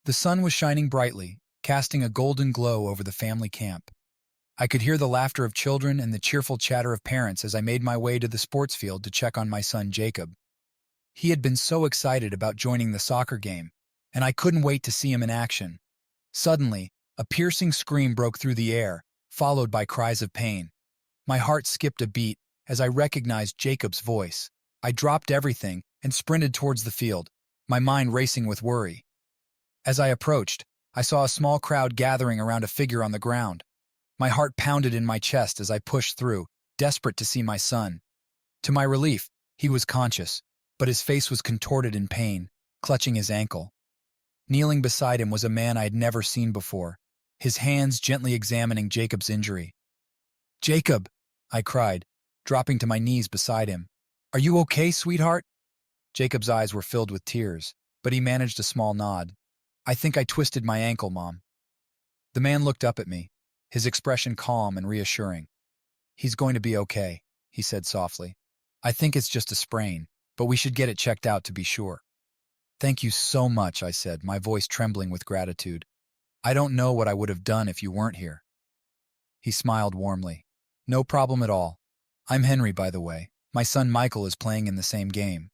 The sun was shining brightly, casting a golden glow over the family camp. I could hear the laughter of children and the cheerful chatter of parents as I made my way to the sports field to check on my son Jacob. He had been so excited about joining the soccer game, and I couldn't wait to see him in action. Suddenly, a piercing scream broke through the air, followed by cries of pain. My heart skipped a beat as I recognized Jacob's voice. I dropped everything and sprinted towards the field, my mind racing with worry. As I approached, I saw a small crowd gathering around a figure on the ground. My heart pounded in my chest as I pushed through, desperate to see my son. To my relief, he was conscious, but his face was contorted in pain, clutching his ankle. Kneeling beside him was a man I had never seen before, his hands gently examining Jacob's injury. "Jacob!" I cried, dropping to my knees beside him. "Are you okay, sweetheart?" Jacob's eyes were filled with tears, but he managed a small nod. "I think I twisted my ankle, Mom." The man looked up at me, his expression calm and reassuring. "He's going to be okay," he said softly. "I think it's just a sprain, but we should get it checked out to be sure." "Thank you so much," I said, my voice trembling with gratitude. "I don't know what I would have done if you weren't here." He smiled warmly. "No problem at all. I'm Henry, by the way. My son Michael is playing in the same game."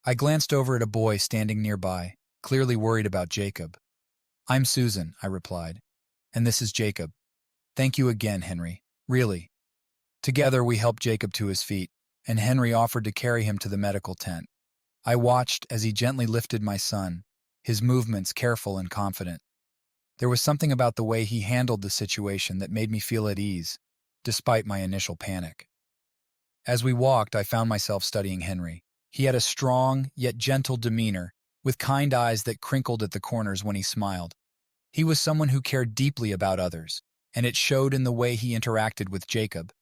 I glanced over at a boy standing nearby, clearly worried about Jacob. "I'm Susan," I replied, "and this is Jacob. Thank you again, Henry. Really." Together we helped Jacob to his feet, and Henry offered to carry him to the medical tent. I watched as he gently lifted my son, his movements careful and confident. There was something about the way he handled the situation that made me feel at ease, despite my initial panic. As we walked, I found myself studying Henry. He had a strong, yet gentle demeanor, with kind eyes that crinkled at the corners when he smiled. He was someone who cared deeply about others, and it showed in the way he interacted with Jacob.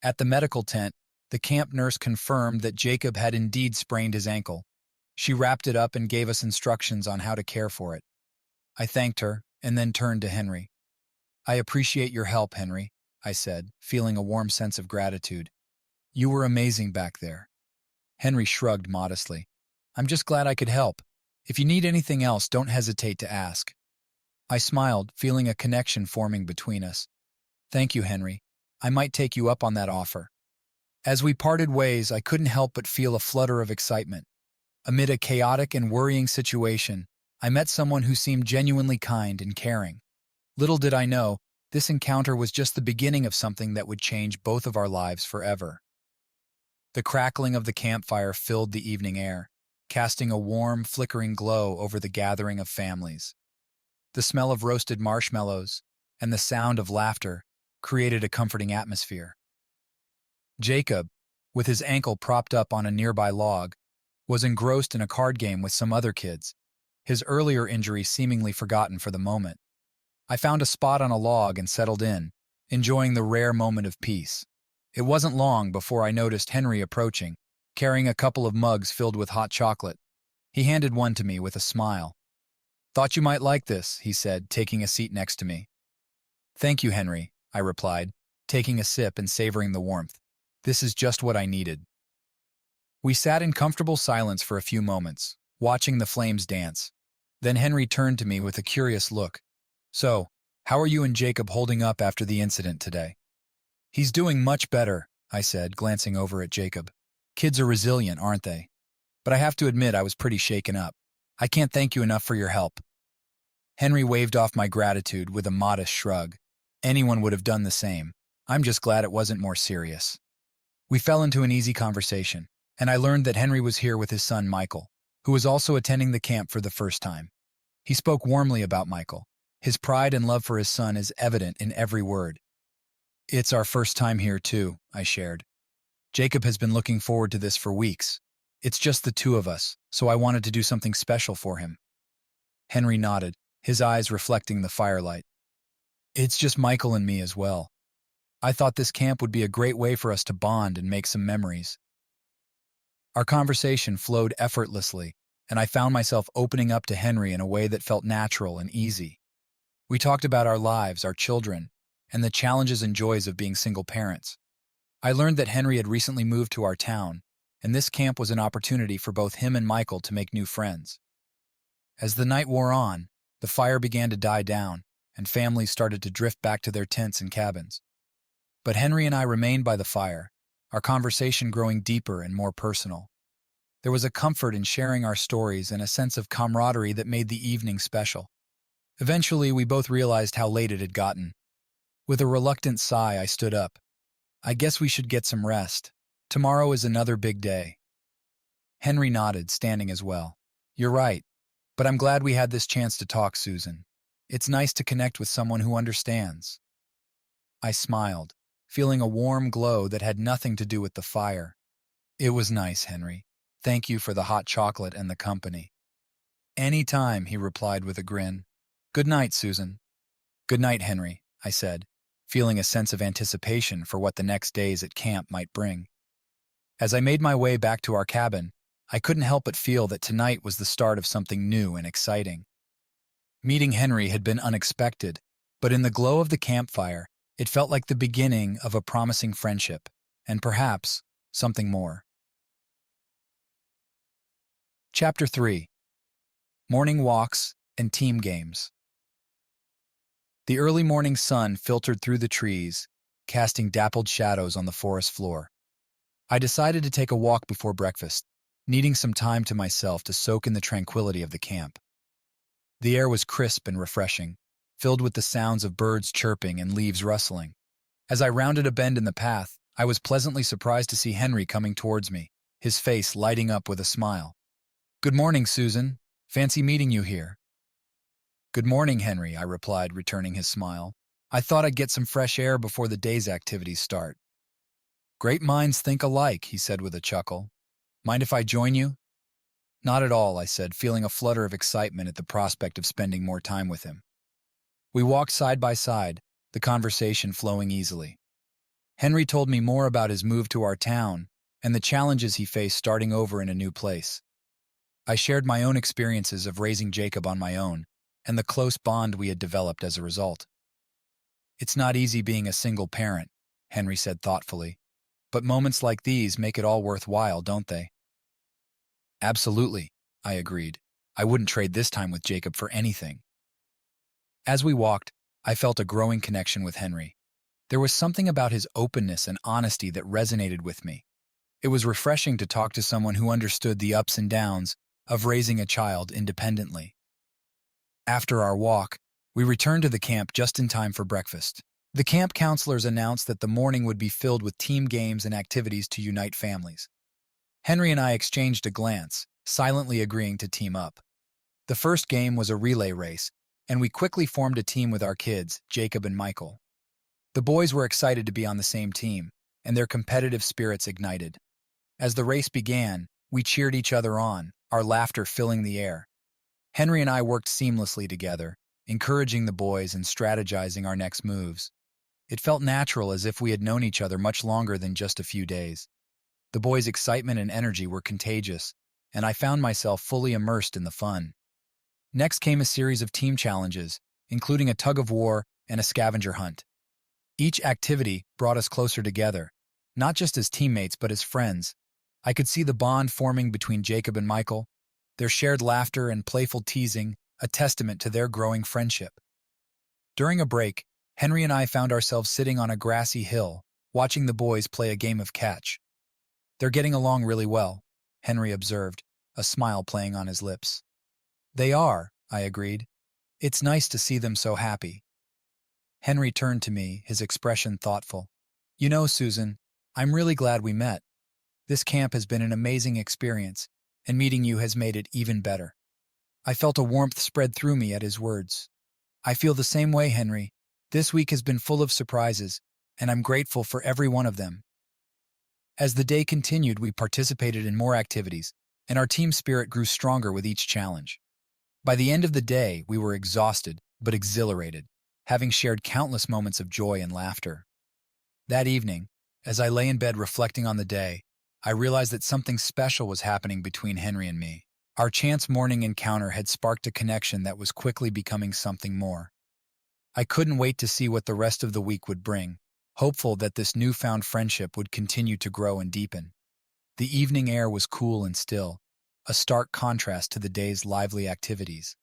At the medical tent, the camp nurse confirmed that Jacob had indeed sprained his ankle. She wrapped it up and gave us instructions on how to care for it. I thanked her and then turned to Henry. "I appreciate your help, Henry," I said, feeling a warm sense of gratitude. "You were amazing back there." Henry shrugged modestly. "I'm just glad I could help. If you need anything else, don't hesitate to ask." I smiled, feeling a connection forming between us. "Thank you, Henry. I might take you up on that offer." As we parted ways, I couldn't help but feel a flutter of excitement. Amid a chaotic and worrying situation, I met someone who seemed genuinely kind and caring. Little did I know, this encounter was just the beginning of something that would change both of our lives forever. The crackling of the campfire filled the evening air, casting a warm, flickering glow over the gathering of families. The smell of roasted marshmallows and the sound of laughter created a comforting atmosphere. Jacob, with his ankle propped up on a nearby log, was engrossed in a card game with some other kids, his earlier injury seemingly forgotten for the moment. I found a spot on a log and settled in, enjoying the rare moment of peace. It wasn't long before I noticed Henry approaching, carrying a couple of mugs filled with hot chocolate. He handed one to me with a smile. "Thought you might like this," he said, taking a seat next to me. "Thank you, Henry," I replied, taking a sip and savoring the warmth. "This is just what I needed." We sat in comfortable silence for a few moments, watching the flames dance. Then Henry turned to me with a curious look. "So, how are you and Jacob holding up after the incident today?" "He's doing much better," I said, glancing over at Jacob. "Kids are resilient, aren't they? But I have to admit I was pretty shaken up. I can't thank you enough for your help." Henry waved off my gratitude with a modest shrug. "Anyone would have done the same. I'm just glad it wasn't more serious." We fell into an easy conversation, and I learned that Henry was here with his son Michael, who was also attending the camp for the first time. He spoke warmly about Michael. His pride and love for his son is evident in every word. "It's our first time here, too," I shared. "Jacob has been looking forward to this for weeks. It's just the two of us, so I wanted to do something special for him." Henry nodded, his eyes reflecting the firelight. "It's just Michael and me as well. I thought this camp would be a great way for us to bond and make some memories." Our conversation flowed effortlessly, and I found myself opening up to Henry in a way that felt natural and easy. We talked about our lives, our children, and the challenges and joys of being single parents. I learned that Henry had recently moved to our town, and this camp was an opportunity for both him and Michael to make new friends. As the night wore on, The fire began to die down, and families started to drift back to their tents and cabins. But Henry and I remained by the fire, our conversation growing deeper and more personal. There was a comfort in sharing our stories and a sense of camaraderie that made the evening special. Eventually, we both realized how late it had gotten. With a reluctant sigh, I stood up. I guess we should get some rest. Tomorrow is another big day. Henry nodded, standing as well. You're right, but I'm glad we had this chance to talk, Susan. It's nice to connect with someone who understands. I smiled, feeling a warm glow that had nothing to do with the fire. It was nice, Henry. Thank you for the hot chocolate and the company. Any time, he replied with a grin. Good night, Susan. Good night, Henry, I said, feeling a sense of anticipation for what the next days at camp might bring. As I made my way back to our cabin, I couldn't help but feel that tonight was the start of something new and exciting. Meeting Henry had been unexpected, but in the glow of the campfire, it felt like the beginning of a promising friendship, and perhaps something more. Chapter 3. Morning Walks and Team Games. The early morning sun filtered through the trees, casting dappled shadows on the forest floor. I decided to take a walk before breakfast, needing some time to myself to soak in the tranquility of the camp. The air was crisp and refreshing, filled with the sounds of birds chirping and leaves rustling. As I rounded a bend in the path, I was pleasantly surprised to see Henry coming towards me, his face lighting up with a smile. Good morning, Susan. Fancy meeting you here. Good morning, Henry, I replied, returning his smile. I thought I'd get some fresh air before the day's activities start. Great minds think alike, he said with a chuckle. Mind if I join you? Not at all, I said, feeling a flutter of excitement at the prospect of spending more time with him. We walked side by side, the conversation flowing easily. Henry told me more about his move to our town and the challenges he faced starting over in a new place. I shared my own experiences of raising Jacob on my own and the close bond we had developed as a result. It's not easy being a single parent, Henry said thoughtfully, but moments like these make it all worthwhile, don't they? Absolutely, I agreed. I wouldn't trade this time with Jacob for anything. As we walked, I felt a growing connection with Henry. There was something about his openness and honesty that resonated with me. It was refreshing to talk to someone who understood the ups and downs of raising a child independently. After our walk, we returned to the camp just in time for breakfast. The camp counselors announced that the morning would be filled with team games and activities to unite families. Henry and I exchanged a glance, silently agreeing to team up. The first game was a relay race, and we quickly formed a team with our kids, Jacob and Michael. The boys were excited to be on the same team, and their competitive spirits ignited. As the race began, we cheered each other on, our laughter filling the air. Henry and I worked seamlessly together, encouraging the boys and strategizing our next moves. It felt natural, as if we had known each other much longer than just a few days. The boys' excitement and energy were contagious, and I found myself fully immersed in the fun. Next came a series of team challenges, including a tug-of-war and a scavenger hunt. Each activity brought us closer together, not just as teammates but as friends. I could see the bond forming between Jacob and Michael, their shared laughter and playful teasing a testament to their growing friendship. During a break, Henry and I found ourselves sitting on a grassy hill, watching the boys play a game of catch. They're getting along really well, Henry observed, a smile playing on his lips. They are, I agreed. It's nice to see them so happy. Henry turned to me, his expression thoughtful. You know, Susan, I'm really glad we met. This camp has been an amazing experience, and meeting you has made it even better. I felt a warmth spread through me at his words. I feel the same way, Henry. This week has been full of surprises, and I'm grateful for every one of them. As the day continued, we participated in more activities, and our team spirit grew stronger with each challenge. By the end of the day, we were exhausted but exhilarated, having shared countless moments of joy and laughter. That evening, as I lay in bed reflecting on the day, I realized that something special was happening between Henry and me. Our chance morning encounter had sparked a connection that was quickly becoming something more. I couldn't wait to see what the rest of the week would bring, hopeful that this newfound friendship would continue to grow and deepen. The evening air was cool and still, a stark contrast to the day's lively activities.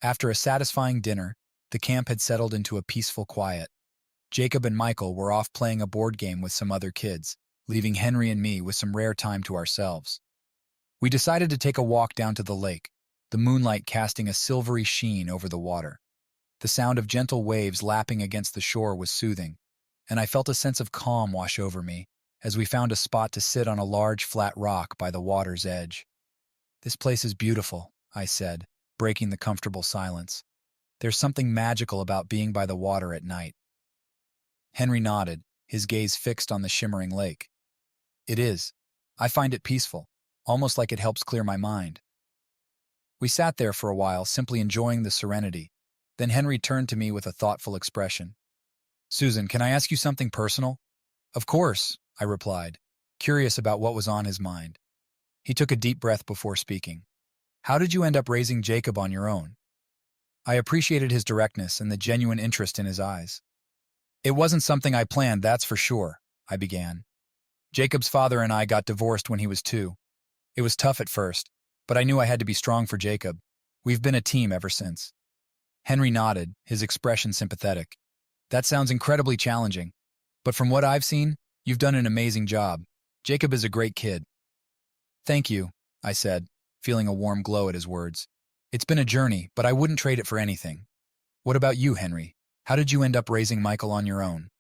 After a satisfying dinner, the camp had settled into a peaceful quiet. Jacob and Michael were off playing a board game with some other kids, leaving Henry and me with some rare time to ourselves. We decided to take a walk down to the lake, the moonlight casting a silvery sheen over the water. The sound of gentle waves lapping against the shore was soothing, and I felt a sense of calm wash over me as we found a spot to sit on a large flat rock by the water's edge. "This place is beautiful," I said, breaking the comfortable silence. "There's something magical about being by the water at night." Henry nodded, his gaze fixed on the shimmering lake. "It is. I find it peaceful, almost like it helps clear my mind." We sat there for a while, simply enjoying the serenity. Then Henry turned to me with a thoughtful expression. "Susan, can I ask you something personal?" "Of course," I replied, curious about what was on his mind. He took a deep breath before speaking. "How did you end up raising Jacob on your own?" I appreciated his directness and the genuine interest in his eyes. "It wasn't something I planned, that's for sure," I began. "Jacob's father and I got divorced when he was 2. It was tough at first, but I knew I had to be strong for Jacob. We've been a team ever since." Henry nodded, his expression sympathetic. "That sounds incredibly challenging, but from what I've seen, you've done an amazing job. Jacob is a great kid." "Thank you," I said, feeling a warm glow at his words. "It's been a journey, but I wouldn't trade it for anything. What about you, Henry? How did you end up raising Michael on your own?"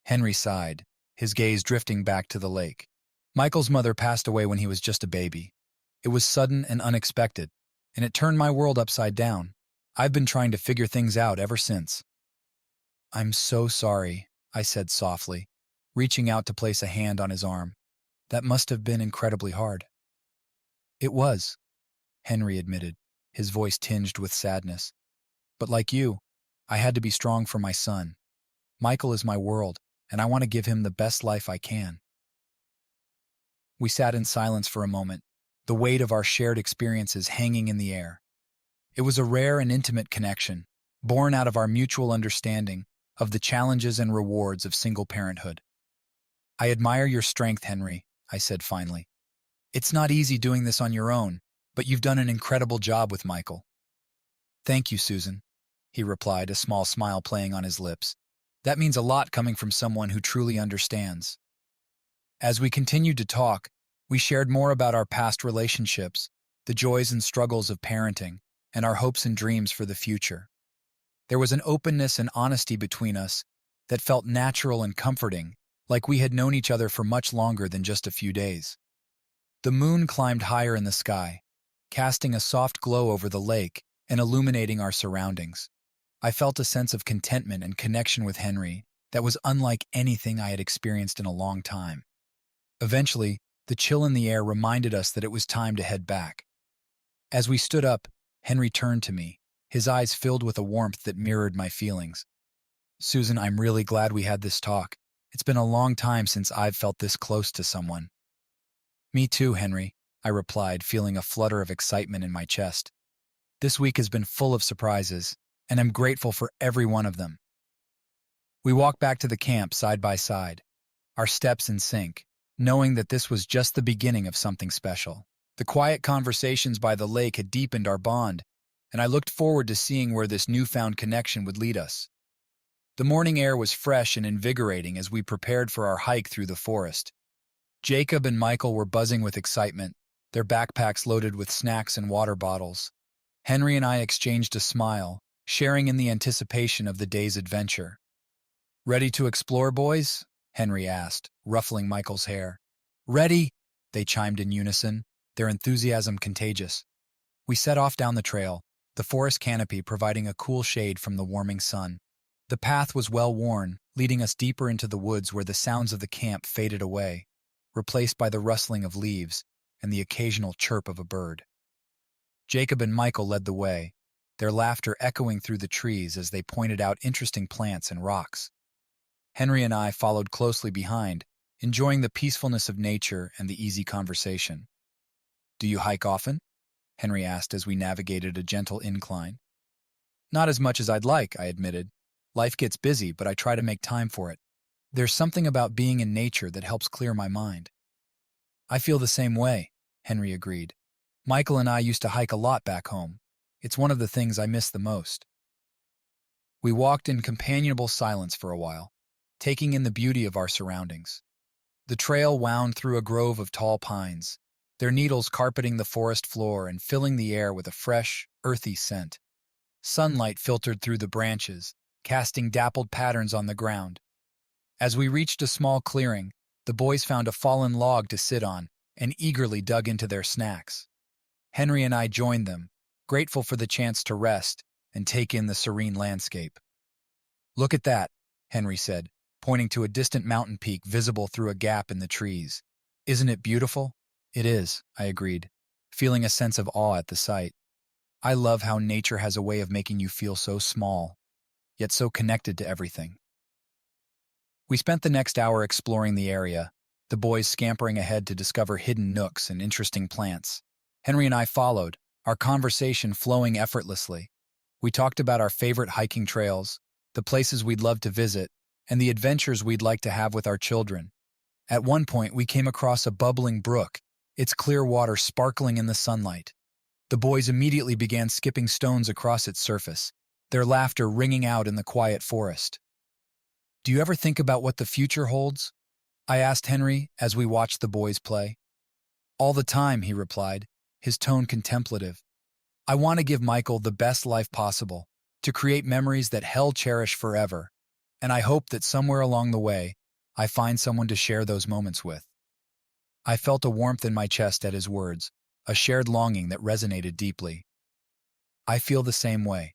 Henry sighed, his gaze drifting back to the lake. "Michael's mother passed away when he was just a baby. It was sudden and unexpected, and it turned my world upside down. I've been trying to figure things out ever since." "I'm so sorry," I said softly, reaching out to place a hand on his arm. "That must have been incredibly hard." "It was," Henry admitted, his voice tinged with sadness. "But like you, I had to be strong for my son. Michael is my world, and I want to give him the best life I can." We sat in silence for a moment, the weight of our shared experiences hanging in the air. It was a rare and intimate connection, born out of our mutual understanding of the challenges and rewards of single parenthood. "I admire your strength, Henry," I said finally. "It's not easy doing this on your own, but you've done an incredible job with Michael." "Thank you, Susan," he replied, a small smile playing on his lips. "That means a lot coming from someone who truly understands." As we continued to talk, we shared more about our past relationships, the joys and struggles of parenting, and our hopes and dreams for the future. There was an openness and honesty between us that felt natural and comforting, like we had known each other for much longer than just a few days. The moon climbed higher in the sky, casting a soft glow over the lake and illuminating our surroundings. I felt a sense of contentment and connection with Henry that was unlike anything I had experienced in a long time. Eventually, the chill in the air reminded us that it was time to head back. As we stood up, Henry turned to me, his eyes filled with a warmth that mirrored my feelings. "Susan, I'm really glad we had this talk. It's been a long time since I've felt this close to someone." "Me too, Henry," I replied, feeling a flutter of excitement in my chest. "This week has been full of surprises, and I'm grateful for every one of them." We walked back to the camp side by side, our steps in sync, knowing that this was just the beginning of something special. The quiet conversations by the lake had deepened our bond, and I looked forward to seeing where this newfound connection would lead us. The morning air was fresh and invigorating as we prepared for our hike through the forest. Jacob and Michael were buzzing with excitement, their backpacks loaded with snacks and water bottles. Henry and I exchanged a smile, sharing in the anticipation of the day's adventure. "Ready to explore, boys?" Henry asked, ruffling Michael's hair. "Ready!" they chimed in unison, their enthusiasm contagious. We set off down the trail, the forest canopy providing a cool shade from the warming sun. The path was well worn, leading us deeper into the woods where the sounds of the camp faded away, replaced by the rustling of leaves and the occasional chirp of a bird. Jacob and Michael led the way, their laughter echoing through the trees as they pointed out interesting plants and rocks. Henry and I followed closely behind, enjoying the peacefulness of nature and the easy conversation. "Do you hike often?" Henry asked as we navigated a gentle incline. "Not as much as I'd like," I admitted. "Life gets busy, but I try to make time for it. There's something about being in nature that helps clear my mind." "I feel the same way," Henry agreed. "Michael and I used to hike a lot back home. It's one of the things I miss the most. We walked in companionable silence for a while, taking in the beauty of our surroundings. The trail wound through a grove of tall pines, their needles carpeting the forest floor and filling the air with a fresh, earthy scent. Sunlight filtered through the branches, casting dappled patterns on the ground. As we reached a small clearing, the boys found a fallen log to sit on and eagerly dug into their snacks. Henry and I joined them, grateful for the chance to rest and take in the serene landscape. "Look at that," Henry said, pointing to a distant mountain peak visible through a gap in the trees. "Isn't it beautiful?" "It is," I agreed, feeling a sense of awe at the sight. I love how nature has a way of making you feel so small, yet so connected to everything. We spent the next hour exploring the area, the boys scampering ahead to discover hidden nooks and interesting plants. Henry and I followed, our conversation flowing effortlessly. We talked about our favorite hiking trails, the places we'd love to visit, and the adventures we'd like to have with our children. At one point, we came across a bubbling brook, its clear water sparkling in the sunlight. The boys immediately began skipping stones across its surface, their laughter ringing out in the quiet forest. "Do you ever think about what the future holds?" I asked Henry as we watched the boys play. "All the time," he replied, his tone contemplative. "I want to give Michael the best life possible, to create memories that he'll cherish forever, and I hope that somewhere along the way, I find someone to share those moments with." I felt a warmth in my chest at his words, a shared longing that resonated deeply. I feel the same way.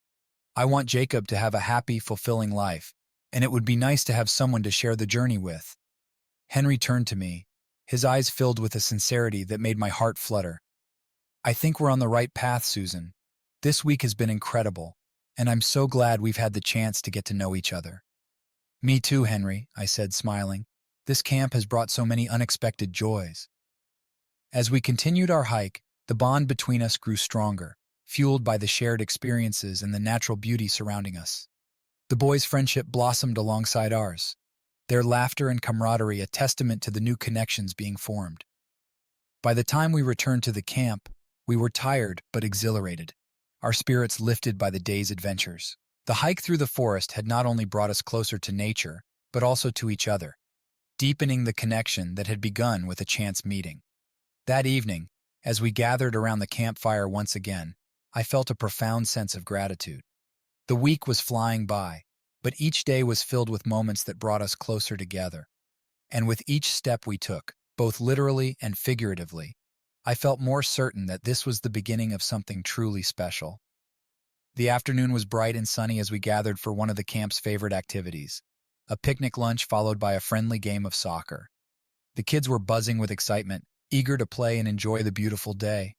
I want Jacob to have a happy, fulfilling life, and it would be nice to have someone to share the journey with. Henry turned to me, his eyes filled with a sincerity that made my heart flutter. "I think we're on the right path, Susan. This week has been incredible, and I'm so glad we've had the chance to get to know each other." "Me too, Henry," I said, smiling. "This camp has brought so many unexpected joys." As we continued our hike, the bond between us grew stronger, fueled by the shared experiences and the natural beauty surrounding us. The boys' friendship blossomed alongside ours, their laughter and camaraderie a testament to the new connections being formed. By the time we returned to the camp, we were tired but exhilarated, our spirits lifted by the day's adventures. The hike through the forest had not only brought us closer to nature, but also to each other, deepening the connection that had begun with a chance meeting. That evening, as we gathered around the campfire once again, I felt a profound sense of gratitude. The week was flying by, but each day was filled with moments that brought us closer together. And with each step we took, both literally and figuratively, I felt more certain that this was the beginning of something truly special. The afternoon was bright and sunny as we gathered for one of the camp's favorite activities, a picnic lunch followed by a friendly game of soccer. The kids were buzzing with excitement, eager to play and enjoy the beautiful day.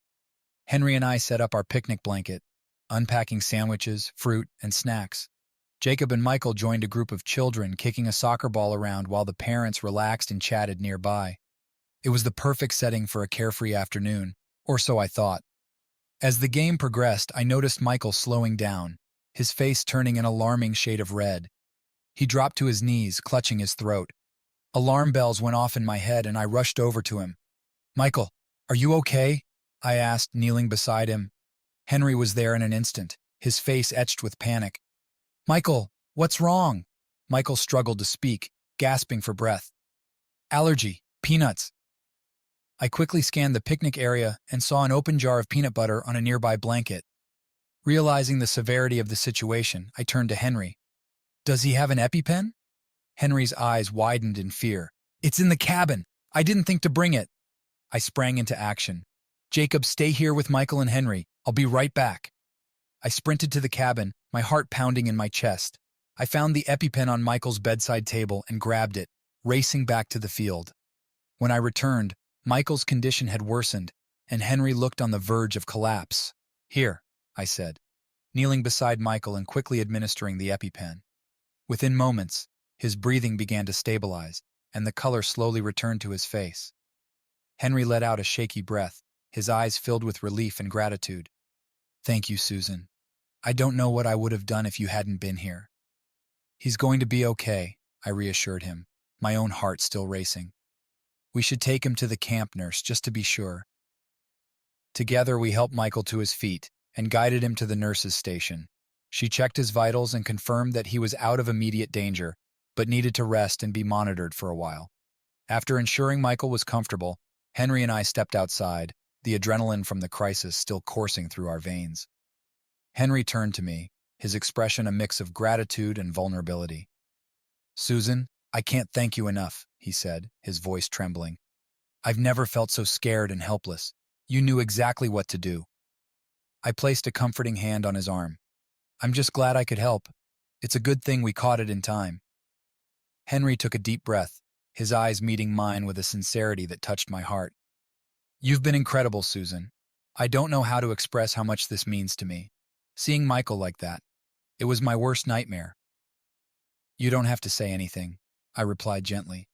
Henry and I set up our picnic blanket, unpacking sandwiches, fruit, and snacks. Jacob and Michael joined a group of children kicking a soccer ball around while the parents relaxed and chatted nearby. It was the perfect setting for a carefree afternoon, or so I thought. As the game progressed, I noticed Michael slowing down, his face turning an alarming shade of red. He dropped to his knees, clutching his throat. Alarm bells went off in my head and I rushed over to him. "Michael, are you okay?" I asked, kneeling beside him. Henry was there in an instant, his face etched with panic. "Michael, what's wrong?" Michael struggled to speak, gasping for breath. "Allergy, peanuts." I quickly scanned the picnic area and saw an open jar of peanut butter on a nearby blanket. Realizing the severity of the situation, I turned to Henry. "Does he have an EpiPen?" Henry's eyes widened in fear. "It's in the cabin. I didn't think to bring it." I sprang into action. "Jacob, stay here with Michael and Henry. I'll be right back." I sprinted to the cabin, my heart pounding in my chest. I found the EpiPen on Michael's bedside table and grabbed it, racing back to the field. When I returned, Michael's condition had worsened, and Henry looked on the verge of collapse. "Here," I said, kneeling beside Michael and quickly administering the EpiPen. Within moments, his breathing began to stabilize, and the color slowly returned to his face. Henry let out a shaky breath, his eyes filled with relief and gratitude. "Thank you, Susan. I don't know what I would have done if you hadn't been here." "He's going to be okay," I reassured him, my own heart still racing. "We should take him to the camp nurse just to be sure." Together we helped Michael to his feet, and guided him to the nurse's station. She checked his vitals and confirmed that he was out of immediate danger, but needed to rest and be monitored for a while. After ensuring Michael was comfortable, Henry and I stepped outside, the adrenaline from the crisis still coursing through our veins. Henry turned to me, his expression a mix of gratitude and vulnerability. "Susan, I can't thank you enough," he said, his voice trembling. "I've never felt so scared and helpless. You knew exactly what to do." I placed a comforting hand on his arm. "I'm just glad I could help. It's a good thing we caught it in time." Henry took a deep breath, his eyes meeting mine with a sincerity that touched my heart. "You've been incredible, Susan. I don't know how to express how much this means to me. Seeing Michael like that, it was my worst nightmare." "You don't have to say anything," I replied gently.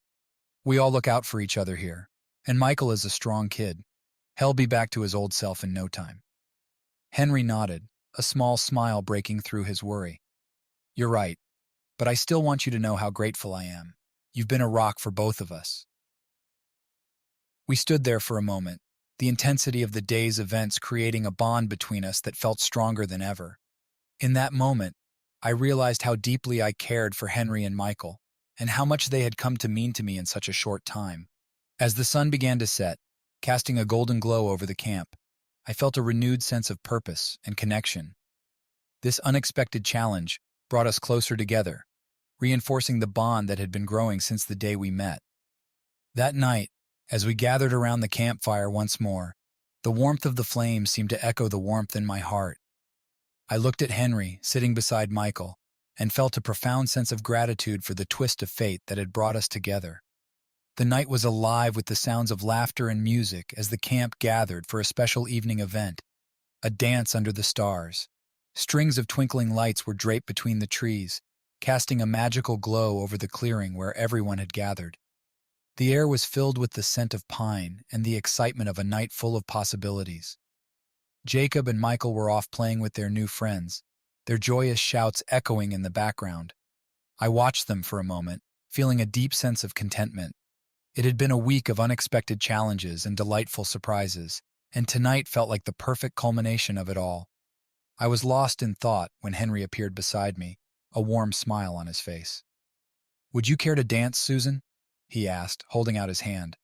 "We all look out for each other here, and Michael is a strong kid. He'll be back to his old self in no time." Henry nodded, a small smile breaking through his worry. "You're right, but I still want you to know how grateful I am. You've been a rock for both of us." We stood there for a moment, the intensity of the day's events creating a bond between us that felt stronger than ever. In that moment, I realized how deeply I cared for Henry and Michael, and how much they had come to mean to me in such a short time. As the sun began to set, casting a golden glow over the camp, I felt a renewed sense of purpose and connection. This unexpected challenge brought us closer together, reinforcing the bond that had been growing since the day we met. That night, as we gathered around the campfire once more, the warmth of the flames seemed to echo the warmth in my heart. I looked at Henry, sitting beside Michael, and felt a profound sense of gratitude for the twist of fate that had brought us together. The night was alive with the sounds of laughter and music as the camp gathered for a special evening event, a dance under the stars. Strings of twinkling lights were draped between the trees, casting a magical glow over the clearing where everyone had gathered. The air was filled with the scent of pine and the excitement of a night full of possibilities. Jacob and Michael were off playing with their new friends, their joyous shouts echoing in the background. I watched them for a moment, feeling a deep sense of contentment. It had been a week of unexpected challenges and delightful surprises, and tonight felt like the perfect culmination of it all. I was lost in thought when Henry appeared beside me, a warm smile on his face. "Would you care to dance, Susan?" he asked, holding out his hand.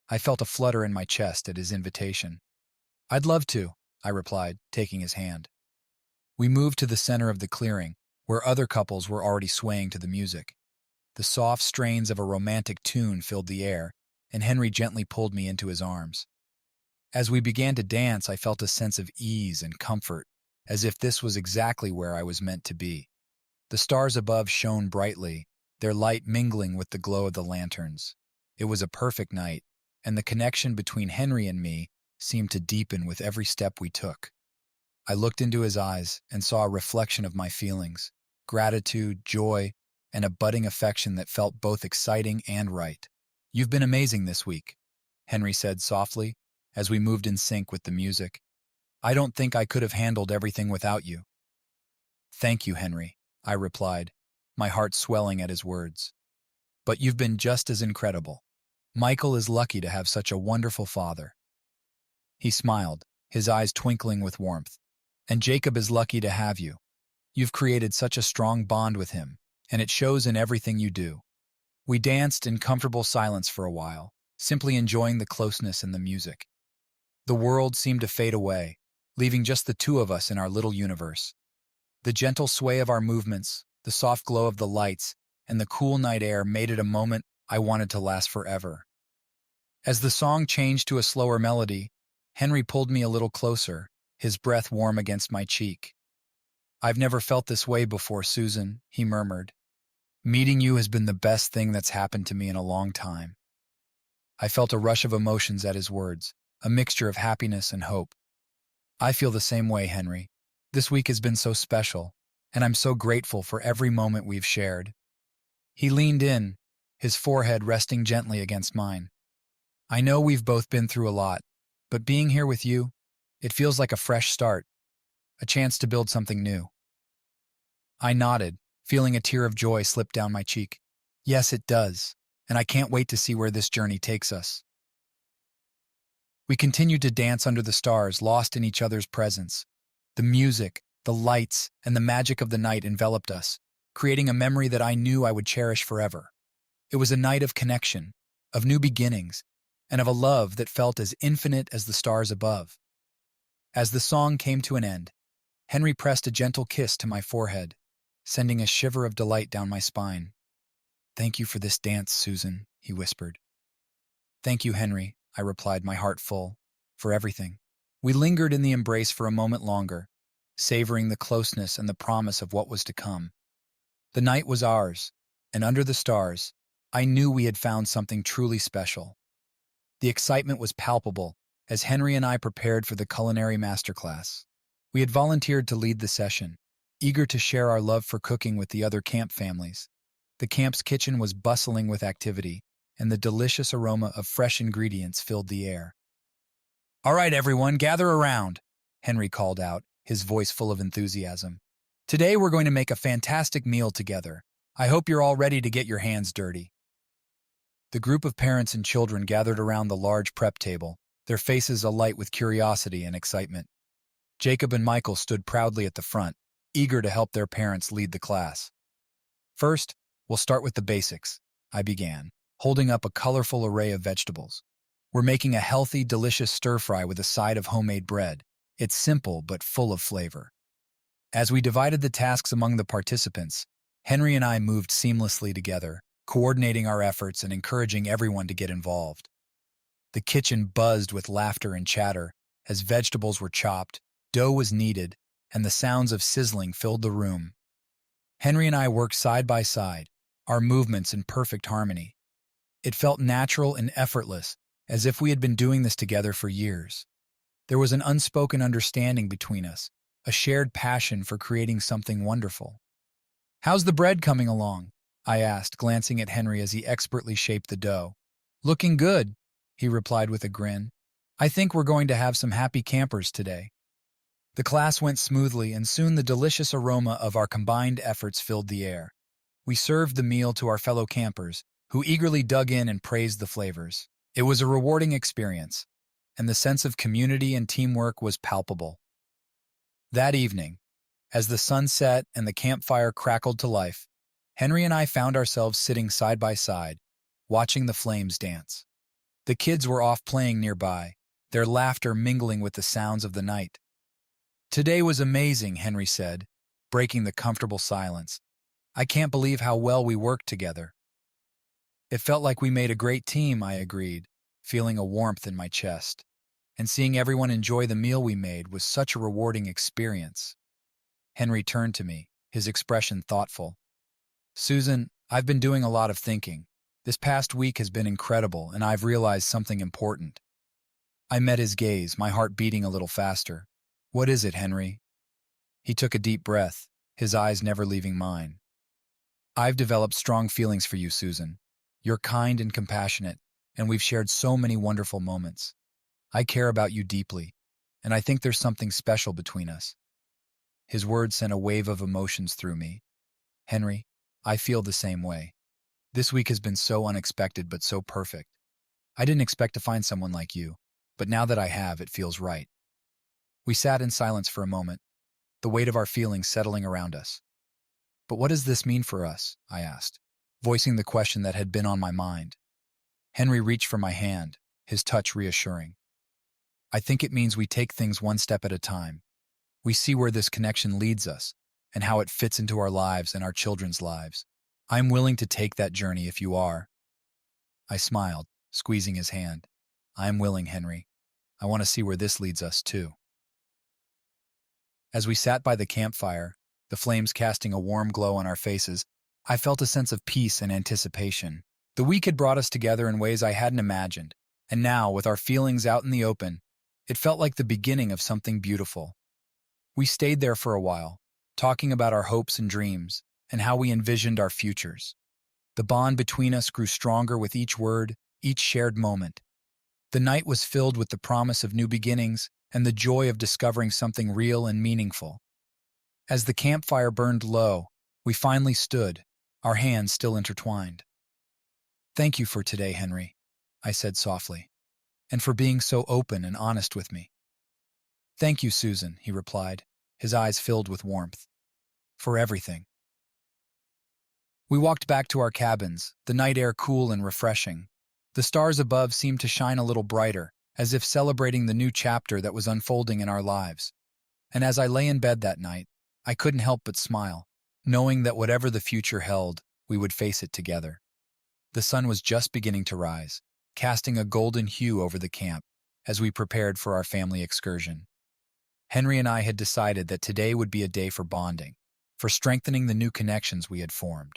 I felt a flutter in my chest at his invitation. "I'd love to," I replied, taking his hand. We moved to the center of the clearing, where other couples were already swaying to the music. The soft strains of a romantic tune filled the air, and Henry gently pulled me into his arms. As we began to dance, I felt a sense of ease and comfort, as if this was exactly where I was meant to be. The stars above shone brightly, their light mingling with the glow of the lanterns. It was a perfect night, and the connection between Henry and me seemed to deepen with every step we took. I looked into his eyes and saw a reflection of my feelings, gratitude, joy, and a budding affection that felt both exciting and right. "You've been amazing this week," Henry said softly, as we moved in sync with the music. "I don't think I could have handled everything without you." "Thank you, Henry," I replied, my heart swelling at his words. "But you've been just as incredible. Michael is lucky to have such a wonderful father." He smiled, his eyes twinkling with warmth. "And Jacob is lucky to have you. You've created such a strong bond with him, and it shows in everything you do." We danced in comfortable silence for a while, simply enjoying the closeness and the music. The world seemed to fade away, leaving just the two of us in our little universe. The gentle sway of our movements, the soft glow of the lights, and the cool night air made it a moment I wanted to last forever. As the song changed to a slower melody, Henry pulled me a little closer, his breath warm against my cheek. "I've never felt this way before, Susan," he murmured. "Meeting you has been the best thing that's happened to me in a long time." I felt a rush of emotions at his words, a mixture of happiness and hope. "I feel the same way, Henry. This week has been so special, and I'm so grateful for every moment we've shared." He leaned in, his forehead resting gently against mine. "I know we've both been through a lot, but being here with you, it feels like a fresh start, a chance to build something new." I nodded, feeling a tear of joy slip down my cheek. "Yes, it does, and I can't wait to see where this journey takes us." We continued to dance under the stars, lost in each other's presence. The music, the lights, and the magic of the night enveloped us, creating a memory that I knew I would cherish forever. It was a night of connection, of new beginnings, and of a love that felt as infinite as the stars above. As the song came to an end, Henry pressed a gentle kiss to my forehead, sending a shiver of delight down my spine. "Thank you for this dance, Susan," he whispered. "Thank you, Henry," I replied, my heart full, "for everything." We lingered in the embrace for a moment longer, savoring the closeness and the promise of what was to come. The night was ours, and under the stars, I knew we had found something truly special. The excitement was palpable as Henry and I prepared for the culinary masterclass. We had volunteered to lead the session, eager to share our love for cooking with the other camp families. The camp's kitchen was bustling with activity, and the delicious aroma of fresh ingredients filled the air. "All right, everyone, gather around," Henry called out, his voice full of enthusiasm. "Today we're going to make a fantastic meal together. I hope you're all ready to get your hands dirty." The group of parents and children gathered around the large prep table, their faces alight with curiosity and excitement. Jacob and Michael stood proudly at the front, eager to help their parents lead the class. "First, we'll start with the basics," I began, holding up a colorful array of vegetables. "We're making a healthy, delicious stir-fry with a side of homemade bread. It's simple but full of flavor." As we divided the tasks among the participants, Henry and I moved seamlessly together, coordinating our efforts and encouraging everyone to get involved. The kitchen buzzed with laughter and chatter as vegetables were chopped, dough was kneaded, and the sounds of sizzling filled the room. Henry and I worked side by side, our movements in perfect harmony. It felt natural and effortless, as if we had been doing this together for years. There was an unspoken understanding between us, a shared passion for creating something wonderful. "How's the bread coming along?" I asked, glancing at Henry as he expertly shaped the dough. "Looking good," he replied with a grin. "I think we're going to have some happy campers today." The class went smoothly, and soon the delicious aroma of our combined efforts filled the air. We served the meal to our fellow campers, who eagerly dug in and praised the flavors. It was a rewarding experience, and the sense of community and teamwork was palpable. That evening, as the sun set and the campfire crackled to life, Henry and I found ourselves sitting side by side, watching the flames dance. The kids were off playing nearby, their laughter mingling with the sounds of the night. "Today was amazing," Henry said, breaking the comfortable silence. "I can't believe how well we worked together." "It felt like we made a great team," I agreed, feeling a warmth in my chest. And seeing everyone enjoy the meal we made was such a rewarding experience. Henry turned to me, his expression thoughtful. "Susan, I've been doing a lot of thinking. This past week has been incredible, and I've realized something important." I met his gaze, my heart beating a little faster. "What is it, Henry?" He took a deep breath, his eyes never leaving mine. "I've developed strong feelings for you, Susan. You're kind and compassionate, and we've shared so many wonderful moments. I care about you deeply, and I think there's something special between us." His words sent a wave of emotions through me. "Henry, I feel the same way. This week has been so unexpected but so perfect. I didn't expect to find someone like you, but now that I have, it feels right." We sat in silence for a moment, the weight of our feelings settling around us. "But what does this mean for us?" I asked, voicing the question that had been on my mind. Henry reached for my hand, his touch reassuring. "I think it means we take things one step at a time. We see where this connection leads us and how it fits into our lives and our children's lives. I'm willing to take that journey if you are." I smiled, squeezing his hand. "I'm willing, Henry. I want to see where this leads us, too." As we sat by the campfire, the flames casting a warm glow on our faces, I felt a sense of peace and anticipation. The week had brought us together in ways I hadn't imagined, and now, with our feelings out in the open, it felt like the beginning of something beautiful. We stayed there for a while, talking about our hopes and dreams, and how we envisioned our futures. The bond between us grew stronger with each word, each shared moment. The night was filled with the promise of new beginnings and the joy of discovering something real and meaningful. As the campfire burned low, we finally stood, our hands still intertwined. "Thank you for today, Henry," I said softly, "and for being so open and honest with me." "Thank you, Susan," he replied, his eyes filled with warmth. For everything. We walked back to our cabins, the night air cool and refreshing. The stars above seemed to shine a little brighter, as if celebrating the new chapter that was unfolding in our lives. And as I lay in bed that night, I couldn't help but smile, knowing that whatever the future held, we would face it together. The sun was just beginning to rise, casting a golden hue over the camp as we prepared for our family excursion. Henry and I had decided that today would be a day for bonding, for strengthening the new connections we had formed.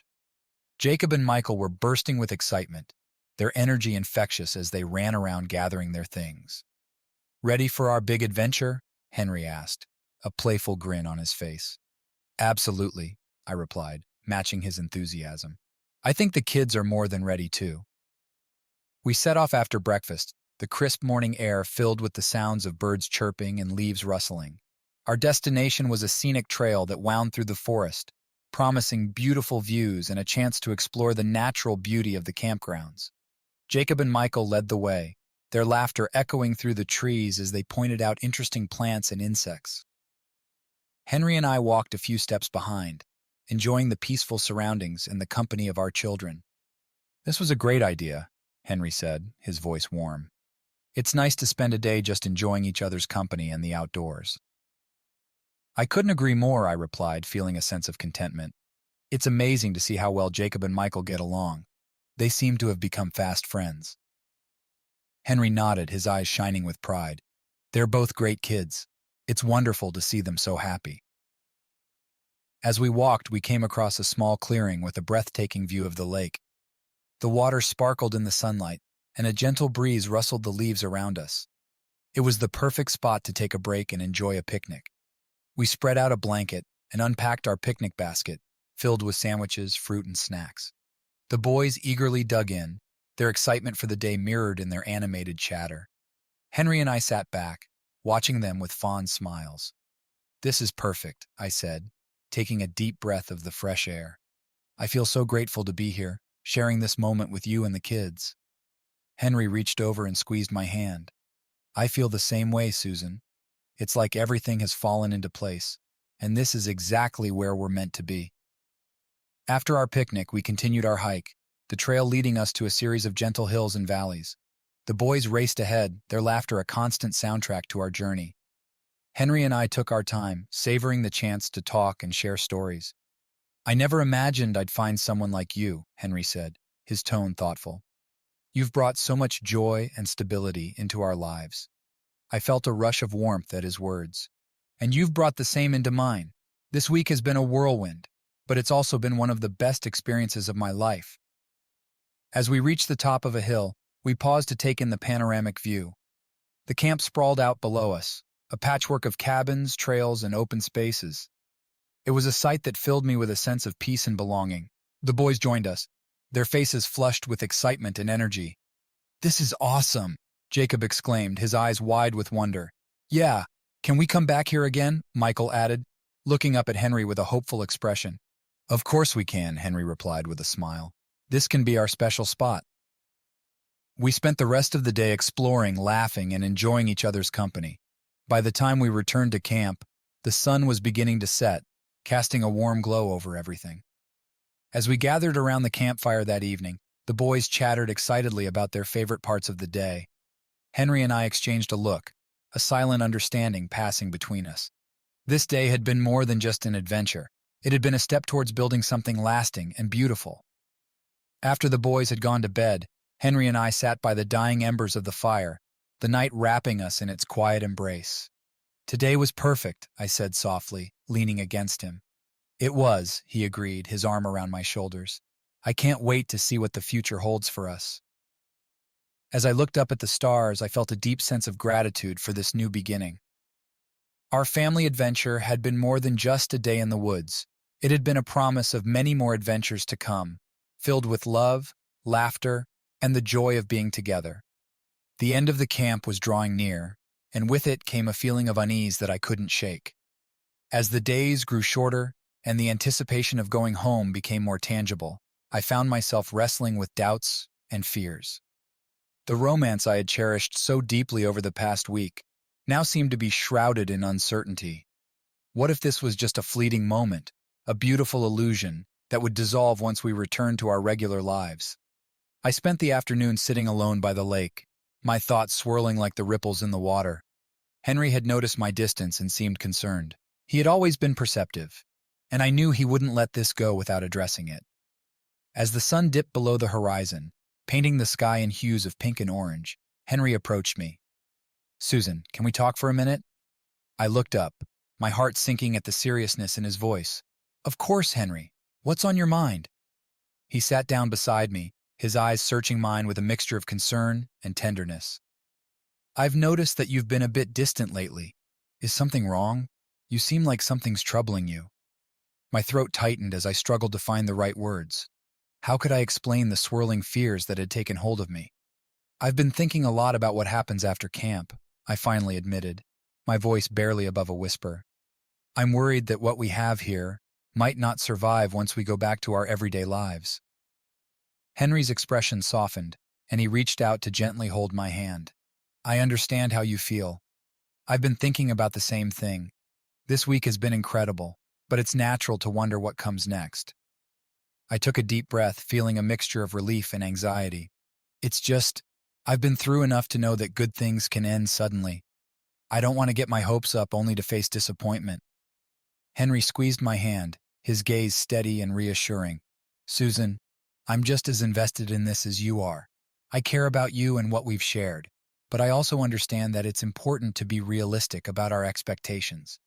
Jacob and Michael were bursting with excitement, their energy infectious as they ran around gathering their things. "Ready for our big adventure?" Henry asked, a playful grin on his face. "Absolutely," I replied, matching his enthusiasm. "I think the kids are more than ready too." We set off after breakfast, the crisp morning air filled with the sounds of birds chirping and leaves rustling. Our destination was a scenic trail that wound through the forest, promising beautiful views and a chance to explore the natural beauty of the campgrounds. Jacob and Michael led the way, their laughter echoing through the trees as they pointed out interesting plants and insects. Henry and I walked a few steps behind, enjoying the peaceful surroundings and the company of our children. "This was a great idea," Henry said, his voice warm. "It's nice to spend a day just enjoying each other's company and the outdoors." "I couldn't agree more," I replied, feeling a sense of contentment. "It's amazing to see how well Jacob and Michael get along. They seem to have become fast friends." Henry nodded, his eyes shining with pride. "They're both great kids. It's wonderful to see them so happy." As we walked, we came across a small clearing with a breathtaking view of the lake. The water sparkled in the sunlight, and a gentle breeze rustled the leaves around us. It was the perfect spot to take a break and enjoy a picnic. We spread out a blanket and unpacked our picnic basket, filled with sandwiches, fruit, and snacks. The boys eagerly dug in, their excitement for the day mirrored in their animated chatter. Henry and I sat back, watching them with fond smiles. "This is perfect," I said, taking a deep breath of the fresh air. "I feel so grateful to be here, sharing this moment with you and the kids." Henry reached over and squeezed my hand. "I feel the same way, Susan. It's like everything has fallen into place, and this is exactly where we're meant to be." After our picnic, we continued our hike, the trail leading us to a series of gentle hills and valleys. The boys raced ahead, their laughter a constant soundtrack to our journey. Henry and I took our time, savoring the chance to talk and share stories. "I never imagined I'd find someone like you," Henry said, his tone thoughtful. "You've brought so much joy and stability into our lives." I felt a rush of warmth at his words. "And you've brought the same into mine. This week has been a whirlwind, but it's also been one of the best experiences of my life." As we reached the top of a hill, we paused to take in the panoramic view. The camp sprawled out below us, a patchwork of cabins, trails, and open spaces. It was a sight that filled me with a sense of peace and belonging. The boys joined us, their faces flushed with excitement and energy. "This is awesome," Jacob exclaimed, his eyes wide with wonder. "Yeah, can we come back here again?" Michael added, looking up at Henry with a hopeful expression. "Of course we can," Henry replied with a smile. "This can be our special spot." We spent the rest of the day exploring, laughing, and enjoying each other's company. By the time we returned to camp, the sun was beginning to set, casting a warm glow over everything. As we gathered around the campfire that evening, the boys chattered excitedly about their favorite parts of the day. Henry and I exchanged a look, a silent understanding passing between us. This day had been more than just an adventure. It had been a step towards building something lasting and beautiful. After the boys had gone to bed, Henry and I sat by the dying embers of the fire, the night wrapping us in its quiet embrace. "Today was perfect," I said softly, leaning against him. "It was," he agreed, his arm around my shoulders. "I can't wait to see what the future holds for us." As I looked up at the stars, I felt a deep sense of gratitude for this new beginning. Our family adventure had been more than just a day in the woods. It had been a promise of many more adventures to come, filled with love, laughter, and the joy of being together. The end of the camp was drawing near, and with it came a feeling of unease that I couldn't shake. As the days grew shorter and the anticipation of going home became more tangible, I found myself wrestling with doubts and fears. The romance I had cherished so deeply over the past week now seemed to be shrouded in uncertainty. What if this was just a fleeting moment, a beautiful illusion that would dissolve once we returned to our regular lives? I spent the afternoon sitting alone by the lake, my thoughts swirling like the ripples in the water. Henry had noticed my distance and seemed concerned. He had always been perceptive, and I knew he wouldn't let this go without addressing it. As the sun dipped below the horizon, painting the sky in hues of pink and orange, Henry approached me. "Susan, can we talk for a minute?" I looked up, my heart sinking at the seriousness in his voice. "Of course, Henry. What's on your mind?" He sat down beside me, his eyes searching mine with a mixture of concern and tenderness. "I've noticed that you've been a bit distant lately. Is something wrong? You seem like something's troubling you." My throat tightened as I struggled to find the right words. How could I explain the swirling fears that had taken hold of me? "I've been thinking a lot about what happens after camp," I finally admitted, my voice barely above a whisper. "I'm worried that what we have here might not survive once we go back to our everyday lives." Henry's expression softened, and he reached out to gently hold my hand. "I understand how you feel. I've been thinking about the same thing. This week has been incredible, but it's natural to wonder what comes next." I took a deep breath, feeling a mixture of relief and anxiety. I've been through enough to know that good things can end suddenly. I don't want to get my hopes up only to face disappointment." Henry squeezed my hand, his gaze steady and reassuring. "Susan, I'm just as invested in this as you are. I care about you and what we've shared, but I also understand that it's important to be realistic about our expectations.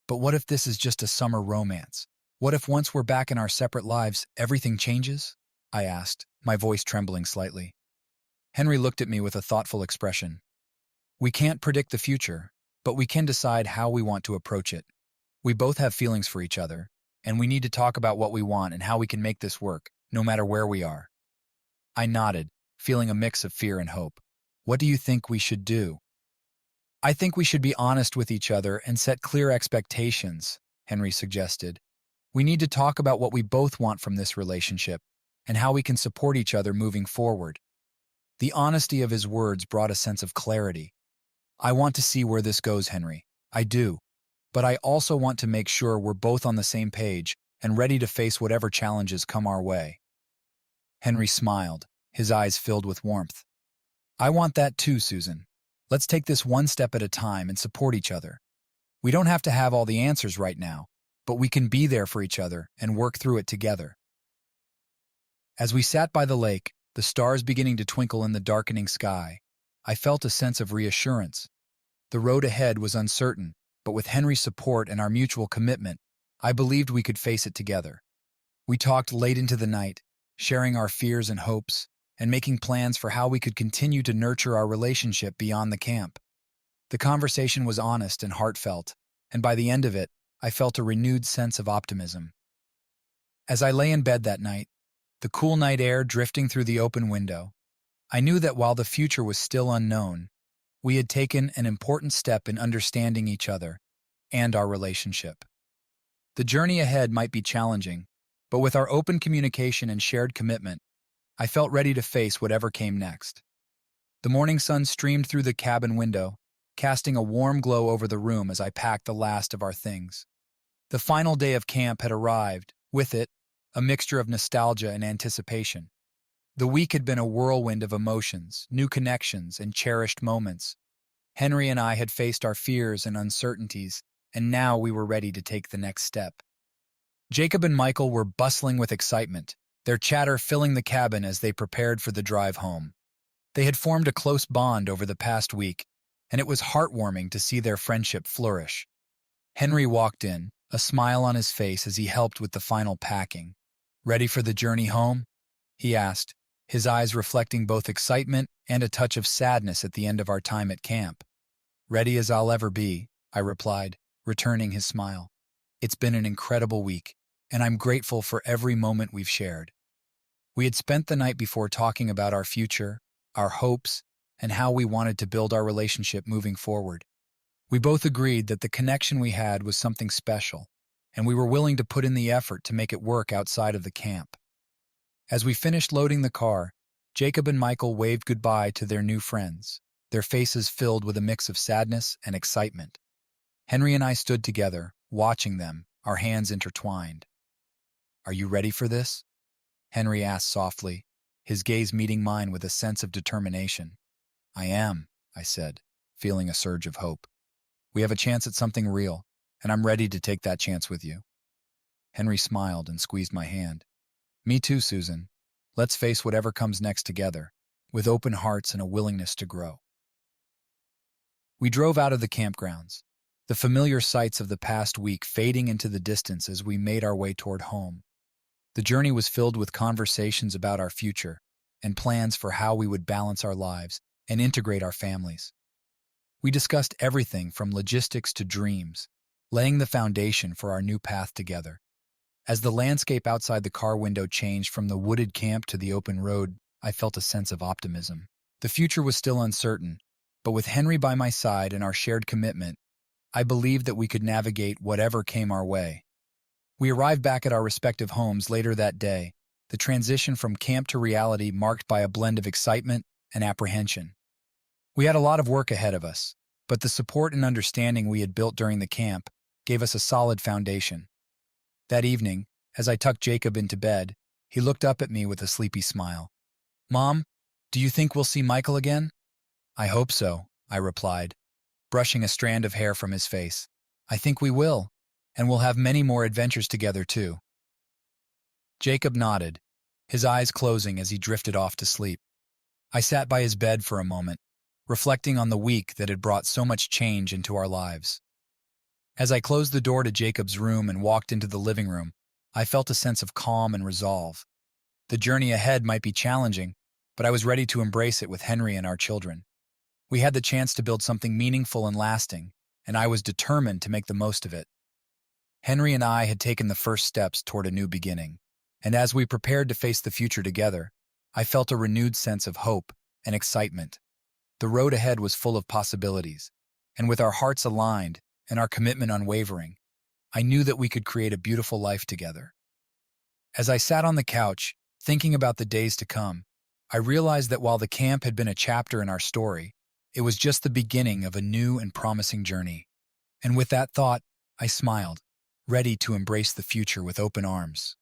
But what if this is just a summer romance? What if once we're back in our separate lives, everything changes?" I asked, my voice trembling slightly. Henry looked at me with a thoughtful expression. "We can't predict the future, but we can decide how we want to approach it. We both have feelings for each other, and we need to talk about what we want and how we can make this work, no matter where we are." I nodded, feeling a mix of fear and hope. "What do you think we should do?" "I think we should be honest with each other and set clear expectations," Henry suggested. "We need to talk about what we both want from this relationship and how we can support each other moving forward." The honesty of his words brought a sense of clarity. "I want to see where this goes, Henry. I do. But I also want to make sure we're both on the same page and ready to face whatever challenges come our way." Henry smiled, his eyes filled with warmth. "I want that too, Susan. Let's take this one step at a time and support each other. We don't have to have all the answers right now, but we can be there for each other and work through it together." As we sat by the lake, the stars beginning to twinkle in the darkening sky, I felt a sense of reassurance. The road ahead was uncertain, but with Henry's support and our mutual commitment, I believed we could face it together. We talked late into the night, sharing our fears and hopes, and making plans for how we could continue to nurture our relationship beyond the camp. The conversation was honest and heartfelt, and by the end of it, I felt a renewed sense of optimism. As I lay in bed that night, the cool night air drifting through the open window, I knew that while the future was still unknown, we had taken an important step in understanding each other and our relationship. The journey ahead might be challenging, but with our open communication and shared commitment, I felt ready to face whatever came next. The morning sun streamed through the cabin window, casting a warm glow over the room as I packed the last of our things. The final day of camp had arrived, with it, a mixture of nostalgia and anticipation. The week had been a whirlwind of emotions, new connections, and cherished moments. Henry and I had faced our fears and uncertainties, and now we were ready to take the next step. Jacob and Michael were bustling with excitement, their chatter filling the cabin as they prepared for the drive home. They had formed a close bond over the past week, and it was heartwarming to see their friendship flourish. Henry walked in, a smile on his face as he helped with the final packing. "Ready for the journey home?" he asked, his eyes reflecting both excitement and a touch of sadness at the end of our time at camp. "Ready as I'll ever be," I replied, returning his smile. "It's been an incredible week, and I'm grateful for every moment we've shared." We had spent the night before talking about our future, our hopes, and how we wanted to build our relationship moving forward. We both agreed that the connection we had was something special, and we were willing to put in the effort to make it work outside of the camp. As we finished loading the car, Jacob and Michael waved goodbye to their new friends, their faces filled with a mix of sadness and excitement. Henry and I stood together, watching them, our hands intertwined. "Are you ready for this?" Henry asked softly, his gaze meeting mine with a sense of determination. "I am," I said, feeling a surge of hope. "We have a chance at something real, and I'm ready to take that chance with you." Henry smiled and squeezed my hand. "Me too, Susan. Let's face whatever comes next together, with open hearts and a willingness to grow." We drove out of the campgrounds, the familiar sights of the past week fading into the distance as we made our way toward home. The journey was filled with conversations about our future and plans for how we would balance our lives and integrate our families. We discussed everything from logistics to dreams, laying the foundation for our new path together. As the landscape outside the car window changed from the wooded camp to the open road, I felt a sense of optimism. The future was still uncertain, but with Henry by my side and our shared commitment, I believed that we could navigate whatever came our way. We arrived back at our respective homes later that day, the transition from camp to reality marked by a blend of excitement and apprehension. We had a lot of work ahead of us, but the support and understanding we had built during the camp gave us a solid foundation. That evening, as I tucked Jacob into bed, he looked up at me with a sleepy smile. "Mom, do you think we'll see Michael again?" "I hope so," I replied, brushing a strand of hair from his face. "I think we will, and we'll have many more adventures together, too." Jacob nodded, his eyes closing as he drifted off to sleep. I sat by his bed for a moment, reflecting on the week that had brought so much change into our lives. As I closed the door to Jacob's room and walked into the living room, I felt a sense of calm and resolve. The journey ahead might be challenging, but I was ready to embrace it with Henry and our children. We had the chance to build something meaningful and lasting, and I was determined to make the most of it. Henry and I had taken the first steps toward a new beginning, and as we prepared to face the future together, I felt a renewed sense of hope and excitement. The road ahead was full of possibilities, and with our hearts aligned and our commitment unwavering, I knew that we could create a beautiful life together. As I sat on the couch, thinking about the days to come, I realized that while the camp had been a chapter in our story, it was just the beginning of a new and promising journey. And with that thought, I smiled, ready to embrace the future with open arms.